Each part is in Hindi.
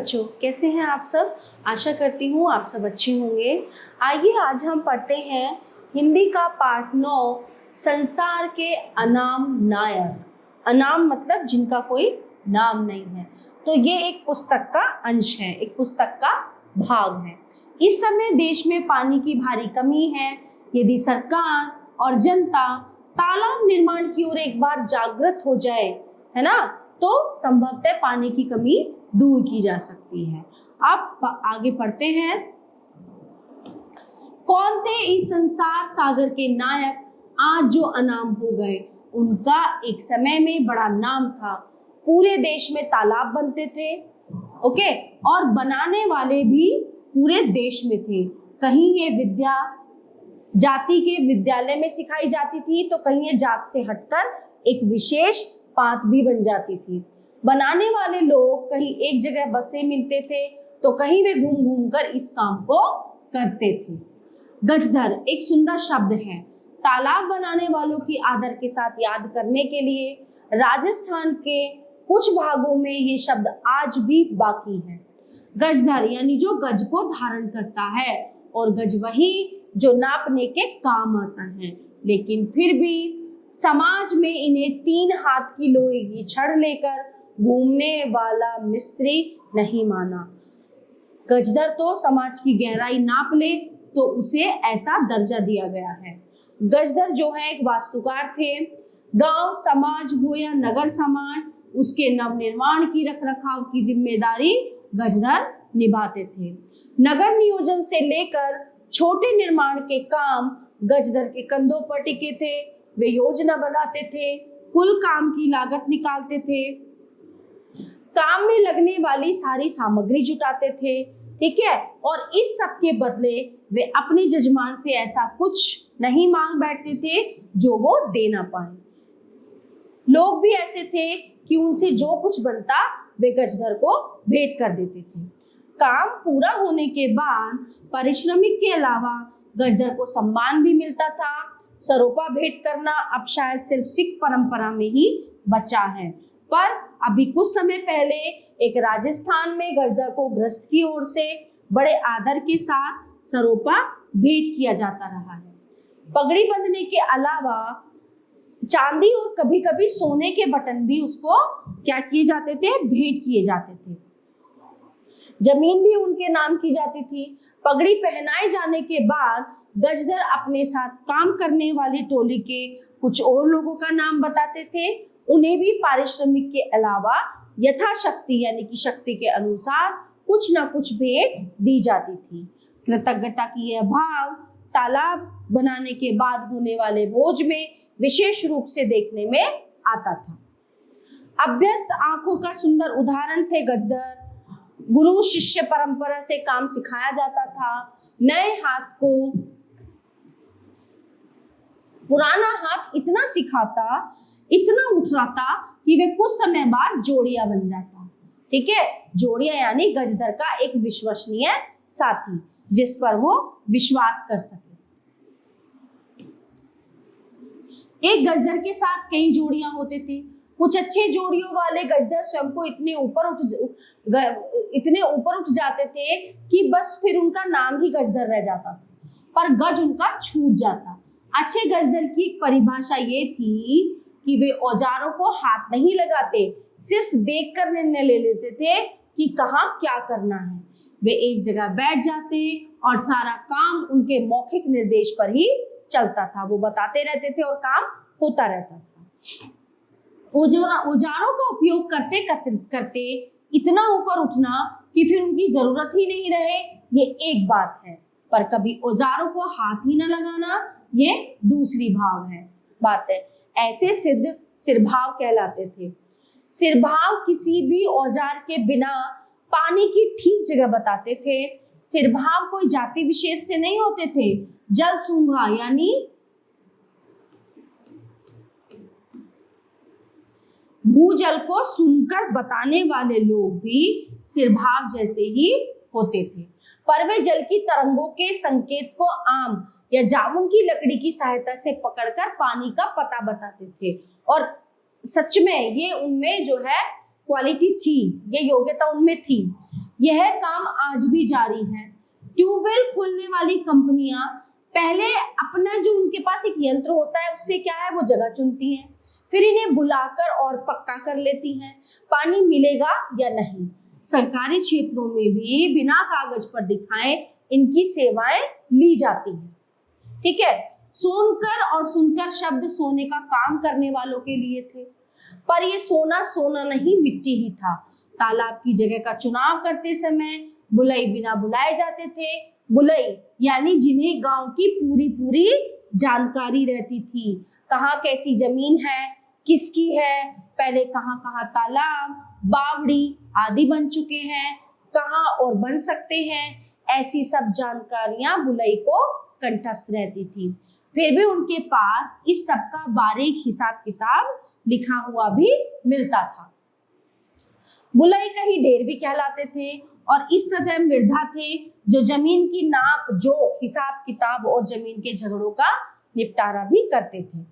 बच्चों, कैसे हैं आप सब। आशा करती हूँ आप सब अच्छे होंगे। आइए आज हम पढ़ते हैं हिंदी का पाठ 9, संसार के अनाम नायक। अनाम मतलब जिनका कोई नाम नहीं है। तो ये एक पुस्तक का अंश है, एक पुस्तक का भाग है। इस समय देश में पानी की भारी कमी है। यदि सरकार और जनता तालाब निर्माण की ओर एक बार जागृत हो जाए, है ना, तो संभवतः पानी की कमी दूर की जा सकती है। अब आगे पढ़ते हैं। कौन थे इस संसार सागर के नायक आज जो अनाम हो गए। उनका एक समय में बड़ा नाम था। पूरे देश में तालाब बनते थे, ओके, और बनाने वाले भी पूरे देश में थे। कहीं ये विद्या जाति के विद्यालय में सिखाई जाती थी, तो कहीं ये जात से हटकर एक विशेष पाठ भी बन जाती थी। बनाने वाले लोग कहीं एक जगह बसे मिलते थे, तो कहीं वे घूम घूम कर इस काम को करते थे। गजधर एक सुंदर शब्द है। तालाब बनाने वालों की आदर के साथ याद करने के लिए राजस्थान के कुछ भागों में ये शब्द आज भी बाकी है। गजधर यानी जो गज को धारण करता है, और गज वही जो नापने के काम आता है। लेकिन फिर भी समाज में इन्हें 3 हाथ की लोहे की छड़ लेकर घूमने वाला मिस्त्री नहीं माना। गजधर तो समाज की गहराई नाप ले तो उसे ऐसा दर्जा दिया गया है। गजधर जो है एक वास्तुकार थे। गांव समाज हो या नगर समाज, उसके नवनिर्माण की रखरखाव की जिम्मेदारी गजधर निभाते थे। नगर नियोजन से लेकर छोटे निर्माण के काम गजधर के कंधों पर टिके थे। वे योजना बनाते थे, कुल काम की लागत निकालते थे, काम में लगने वाली सारी सामग्री जुटाते थे, ठीक है। और इस सब के बदले वे अपने जजमान से ऐसा कुछ नहीं मांग बैठते थे जो वो दे ना पाए। लोग भी ऐसे थे कि उनसे जो कुछ बनता वे गजधर को भेंट कर देते थे। काम पूरा होने के बाद पारिश्रमिक के अलावा गजधर को सम्मान भी मिलता था। सरोपा भेंट करना अब शायद सिर्फ सिख परंपरा में ही बचा है, पर अभी कुछ समय पहले एक राजस्थान में गजधर को गृहस्थ की ओर से बड़े आदर के साथ सरोपा भेंट किया जाता रहा है। पगड़ी बंधने के अलावा चांदी और कभी कभी सोने के बटन भी उसको क्या किए जाते थे, भेंट किए जाते थे। जमीन भी उनके नाम की जाती थी। पगड़ी पहनाए जाने के बाद गजधर अपने साथ काम करने वाली टोली के कुछ और लोगों का नाम बताते थे। उन्हें भी पारिश्रमिक के अलावा यथाशक्ति यानी कि शक्ति के अनुसार कुछ ना कुछ भेंट दी जाती थी। कृतज्ञता की यह भाव तालाब बनाने के बाद होने वाले भोज में विशेष रूप से देखने में आता था। अभ्यस्त आंखों का सुंदर उदाहरण थे गजधर। गुरु शिष्य परंपरा से काम सिखाया जाता था। नए हाथ को पुराना हाथ इतना सिखाता, इतना उठराता कि वे कुछ समय बाद जोड़िया बन जाता, ठीक है। जोड़िया यानी गजधर का एक विश्वसनीय साथी जिस पर वो विश्वास कर सके। एक गजधर के साथ कई जोड़ियां होते थे। कुछ अच्छे जोड़ियों वाले गजधर स्वयं को इतने ऊपर उठ जाते थे कि बस फिर उनका नाम ही गजधर रह जाता था, पर गज उनका छूट जाता। अच्छे गजधर की एक परिभाषा ये थी कि वे औजारों को हाथ नहीं लगाते, सिर्फ देखकर निर्णय ले लेते थे कि कहाँ क्या करना है। वे एक जगह बैठ जाते और सारा काम उनके मौखिक निर्देश पर ही चलता था। वो बताते रहते थे और काम होता रहता था। औजारों का उपयोग करते करते इतना ऊपर उठना कि फिर उनकी जरूरत ही नहीं रहे, ये एक बात है, पर कभी औजारों को हाथ ही न लगाना, ये दूसरी बात है। ऐसे सिद्ध सिरभाव कहलाते थे। सिरभाव किसी भी औजार के बिना पानी की ठीक जगह बताते थे। सिरभाव कोई जाति विशेष से नहीं होते थे। जल सूंघा यानी भूजल को सुनकर बताने वाले लोग भी सिरभाव जैसे ही होते थे, पर वे जल की तरंगों के संकेत को आम या जामुन की लकड़ी की सहायता से पकड़कर पानी का पता बताते थे। और सच में ये उनमें जो है क्वालिटी थी, ये योग्यता उनमें थी। यह काम आज भी जारी है। ट्यूबवेल खोलने वाली कंपनियां पहले अपना जो उनके पास एक यंत्र होता है उससे क्या है वो जगह चुनती हैं, फिर इन्हें बुलाकर और पक्का कर लेती हैं पानी मिलेगा या नहीं। सरकारी क्षेत्रों में भी बिना कागज पर दिखाए इनकी सेवाएं ली जाती हैं। ठीक है, सोनकर और सुनकर शब्द सोने का काम करने वालों के लिए थे, पर ये सोना सोना नहीं मिट्टी ही था। तालाब की जगह का चुनाव करते समय बुलई बिना बुलाए जाते थे। बुलई यानी जिन्हें गांव की पूरी पूरी जानकारी रहती थी, कहाँ कैसी जमीन है, किसकी है, पहले कहाँ कहाँ तालाब बावड़ी आदि बन चुके हैं, कहाँ और बन सकते हैं, ऐसी सब जानकारियां बुलई को कंठस्थ रहती थी। फिर भी उनके पास इस सब का बारीक हिसाब किताब लिखा हुआ भी मिलता था। बुलई कहीं ढेर भी कहलाते थे और इस तरह मृधा थे जो जमीन की नाप जोख हिसाब किताब और जमीन के झगड़ों का निपटारा भी करते थे।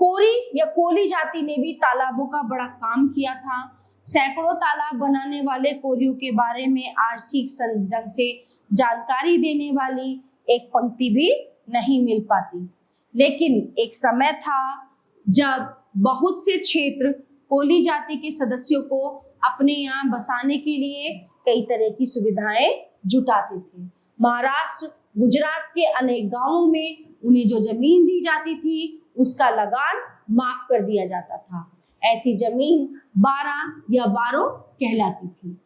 कोरी या कोली जाति ने भी तालाबों का बड़ा काम किया था। सैकड़ों तालाब बनाने वाले कोरियों के बारे में आज ठीक ढंग से जानकारी देने वाली एक पंक्ति भी नहीं मिल पाती। लेकिन एक समय था जब बहुत से क्षेत्र कोली जाति के सदस्यों को अपने यहाँ बसाने के लिए कई तरह की सुविधाएं जुटाते थे। महाराष्ट्र गुजरात के अनेक गांवों में उन्हें जो जमीन दी जाती थी उसका लगान माफ कर दिया जाता था। ऐसी जमीन 12 या 12 कहलाती थी।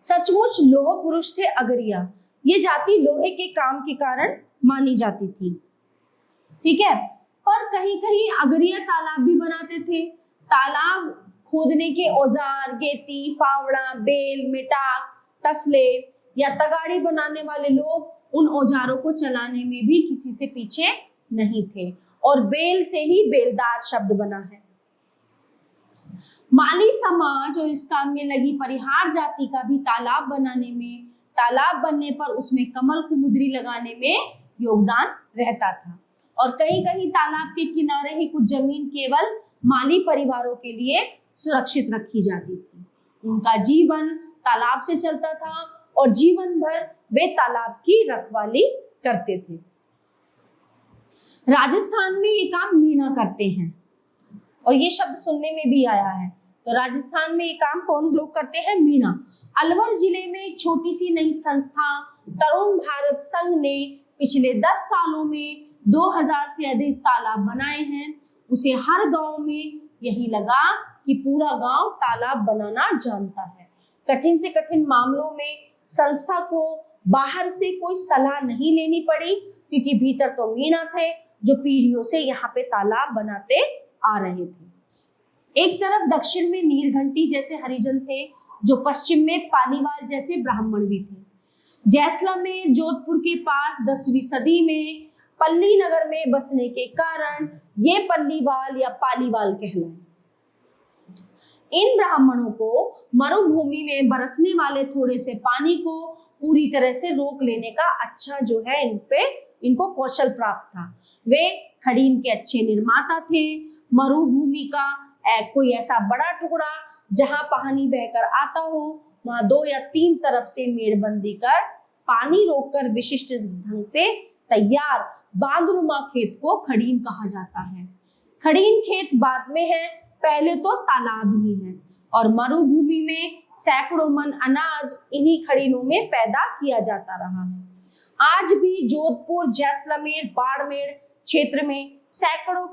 सचमुच लोह पुरुष थे अगरिया। ये जाति लोहे के काम के कारण मानी जाती थी। ठीक है, पर कहीं कहीं अगरिया तालाब भी बनाते थे। तालाब खोदने के औजार, गेती, फावड़ा, बेल, मिटाक, तसले या तगाड़ी बनाने वाले लोग उन औजारों को चलाने में भी किसी से पीछे नहीं थे और बेल से ही बेलदार शब्द बना है। माली समाज और इस काम में लगी परिहार जाति का भी तालाब बनाने में, तालाब बनने पर उसमें कमल कुमुद्री लगाने में योगदान रहता था। और कहीं कहीं तालाब के किनारे ही कुछ जमीन केवल माली परिवारों के लिए सुरक्षित रखी जाती थी। उनका जीवन तालाब से चलता था और जीवन भर वे तालाब की रखवाली करते थे। राजस्थान में ये काम मीणा करते हैं और ये शब्द सुनने में भी आया है। तो राजस्थान में ये काम कौन लोग करते हैं? मीणा। अलवर जिले में एक छोटी सी नई संस्था तरुण भारत संघ ने पिछले 10 सालों में 2000 से अधिक तालाब बनाए हैं। उसे हर गांव में यही लगा कि पूरा गांव तालाब बनाना जानता है। कठिन से कठिन मामलों में संस्था को बाहर से कोई सलाह नहीं लेनी पड़ी क्योंकि भीतर तो मीणा थे जो पीढ़ियों से यहाँ पे तालाब बनाते आ रहे थे। एक तरफ दक्षिण में नीरघंटी जैसे हरिजन थे जो पश्चिम में पालीवाल जैसे ब्राह्मण भी थे। जैसलमेर जोधपुर के पास 10वीं सदी में पल्ली नगर में बसने के कारण ये पल्लीवाल या पालीवाल कहलाए। इन ब्राह्मणों को मरुभूमि में बरसने वाले थोड़े से पानी को पूरी तरह से रोक लेने का अच्छा जो है इनको कौशल प्राप्त था। वे खड़ीन के अच्छे निर्माता थे। मरुभूमि का कोई ऐसा बड़ा टुकड़ा जहां पानी बहकर आता हो वहां 2 या 3 तरफ से मेड़बंदी कर पानी रोककर विशिष्ट ढंग से तैयार बांधनुमा खेत को खड़ीन कहा जाता है। खड़ीन खेत बाद में है, पहले तो तालाब ही है और मरुभूमि में सैकड़ों मन अनाज इन्हीं खड़ीनों में पैदा किया जाता रहा है। आज भी जोधपुर, जैसलमेर, बाड़मेर क्षेत्र में सैकड़ों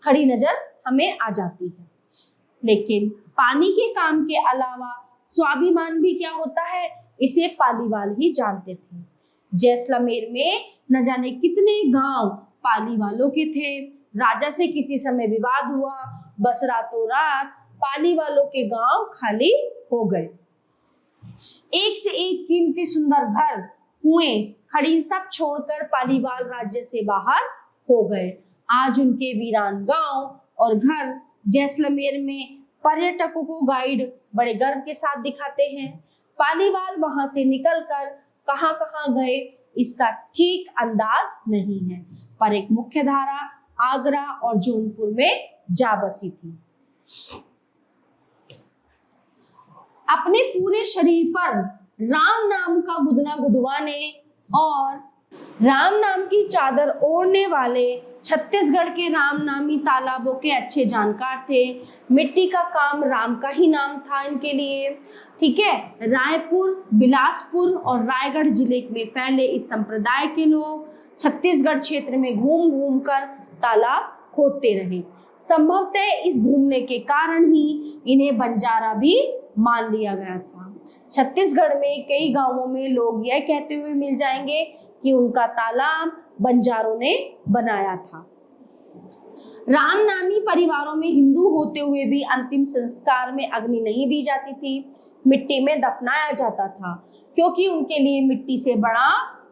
खड़ी नजर हमें आ जाती है। लेकिन पानी के काम के अलावा स्वाभिमान भी क्या होता है इसे पालीवाल ही जानते थे। जैसलमेर में न जाने कितने गांव पालीवालों के थे। राजा से किसी समय विवाद हुआ, बस रातों रात पालीवालों के गांव खाली हो गए। एक से एक कीमती सुंदर घर, कुएं, खड़ी सब छोड़कर पालीवाल राज्य से बाहर हो गए। आज उनके वीरान गांव और घर जैसलमेर में पर्यटकों को गाइड बड़े गर्व के साथ दिखाते हैं। पालीवाल वहां से निकलकर कहां कहां गए इसका ठीक अंदाज नहीं है, पर एक मुख्य धारा आगरा और जौनपुर में जा बसी थी। अपने पूरे शरीर पर राम नाम का गुदना गुदवाने और राम नाम की चादर ओढ़ने वाले छत्तीसगढ़ के राम नामी तालाबों के अच्छे जानकार थे। मिट्टी का काम राम का ही नाम था इनके लिए। ठीक है, रायपुर, बिलासपुर और रायगढ़ जिले में फैले इस संप्रदाय के लोग छत्तीसगढ़ क्षेत्र में घूम घूम कर तालाब खोदते रहे। संभवतः इस घूमने के कारण ही इन्हें बंजारा भी मान लिया गया था। छत्तीसगढ़ में कई गांवों में लोग यह कहते हुए मिल जाएंगे कि उनका तालाब बंजारों ने बनाया था। रामनामी परिवारों में हिंदू होते हुए भी अंतिम संस्कार में अग्नि नहीं दी जाती थी, मिट्टी में दफनाया जाता था, क्योंकि उनके लिए मिट्टी से बड़ा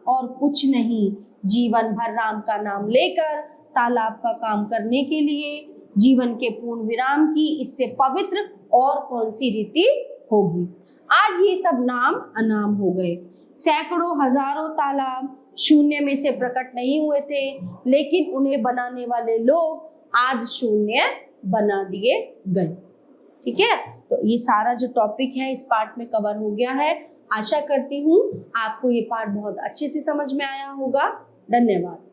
और कुछ नहीं। जीवन भर राम का नाम लेकर तालाब का काम करने के लिए जीवन के पूर्ण विराम की इससे पवित्र और कौन सी रीति होगी। आज ये सब नाम अनाम हो गए। सैकड़ों हजारों तालाब शून्य में से प्रकट नहीं हुए थे, लेकिन उन्हें बनाने वाले लोग आज शून्य बना दिए गए। ठीक है, तो ये सारा जो टॉपिक है इस पार्ट में कवर हो गया है। आशा करती हूँ आपको ये पार्ट बहुत अच्छे से समझ में आया होगा। धन्यवाद।